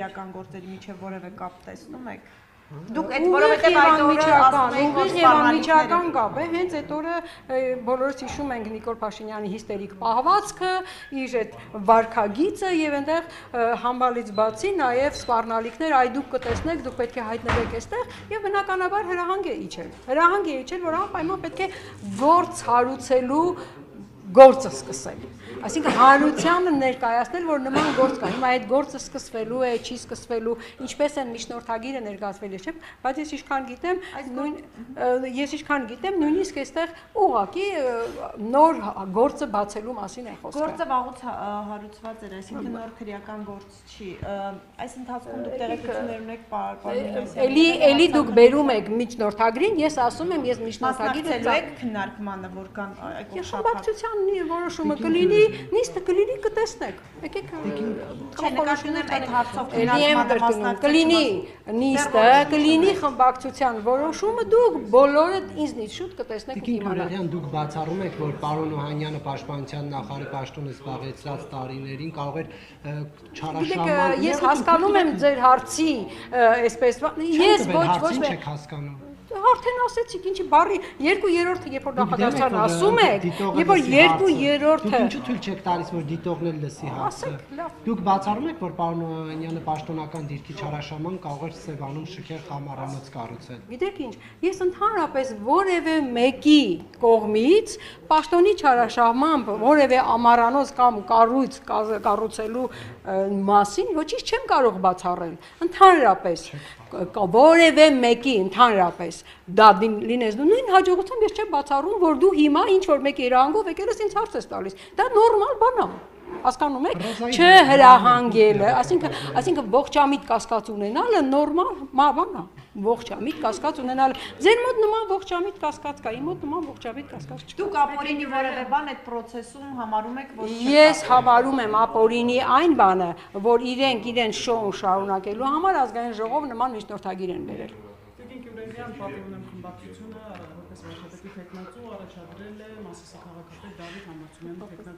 իրական գործերի միջև որևէ կապ տեսնում եք։ Դուք այդ որովհետև այդ օրը ասում եք, որ անմիջական կապ է, հենց այդ օրը բոլորս հիշում ենք Նիկոլ Փաշինյանի հիստերիկ պահվածքը, իր այդ վարքագիծը եւ այնտեղ համբալից բացի նաեւ սպառնալիքներ, այ դուք կտեսնեք, դուք պետք է հայտնվեք այստեղ եւ բնականաբար հրահանգ է իջել։ Հրահանգ է իջել, որ անպայման պետք է գործ հարուցելու գործը սկսել։ Այսինքն հանրությանը ներկայացնել, որ նման գործ կա։ Հիմա այդ գործը սկսվելու է, չի սկսվելու, ինչպես են միջնորդագիրը ներկայացվել, չէ՞, բայց ես ինչքան գիտեմ, նույնիսկ այստեղ ուղղակի նոր գործը բացելու մասին է խոսքը։ Գործը վաղուց հարուցված էր, այսինքն նոր քրեական գործ չի։ Այս ընթացքում դուք տեղեկություններ ունեք պարոն Էլի դուք բերում եք միջնորդագրին, ես ասում եմ, ես միջնորդագիրը եք քննարկմանը, որքան խմբակցության որոշումը կլինի, նիստը կլինի, կտեսնեք։ Եկեք նկատում այդ հարցով քննարկմանը կլինի նիստը, կլինի խմբակցության որոշումը, դուք բոլորը ինձնից շուտ կտեսնեք ու կիմանաք։ Դուք բացառում եք, որ պարոն Օհանյանը պաշտպանության նախարարի պաշտոնը զբաղեցրած տարիներին կարող էր չարաշահման։ Ես հասկանում եմ ձեր հարցի, այսպես, ես ոչ հասկանում։ Արդեն ասեցիք, ինչի բարի 2/3-ը երբ որ նախադասության ասում եք, երբ որ 2/3-ը Ինչու թույլ չեք տալիս, որ դիտողն էլ լսի հարցը։ Դուք բացառում եք, որ պարոն Օհանյանը պաշտոնական դիրքի չարաշահման կարող էր Սևանում շքեղ խամարանոց կառուցել։ Գիտեք ինչ, ես ընդհանրապես որևէ մեկի կողմից պաշտոնի չարաշահմամբ որևէ ամառանոց կամ կառույց կառուցելու մասին ոչինչ չեմ կարող բացառել։ Ընդհանրապես որևէ մեկի ընդհանրապես դա լինես դու նույն հաջողությամբ ես չեմ բացառում, որ դու հիմա ինչ որ մեկի երանգով եկել ես ինձ հարց ես տալիս։ Դա նորմալ բան է։ Հասկանում եք, չհրահանգելը, այսինքն ողջամիտ կասկած ունենալը նորմալ բան է։ Ողջամիտ կասկած ունենալը։ Ձեր մոտ նման ողջամիտ կասկած կա, իմ մոտ նման ողջամիտ կասկած չկա։ Դուք ապօրինի որևէ բան այդ process-ում համարում եք, որ Ես համարում եմ ապօրինի այն բանը, որ իրեն շոուն շարունակելու համար ազգային ժողով նման միջնորդագիր են բերել։ Տիկին Գյուրենյան պատվիրում եմ խմբակցությունը, որպես վարչապետի թեկնածու առաջադրել է Մասիսի քաղաքապետ Դավիթ Համբարձումյանի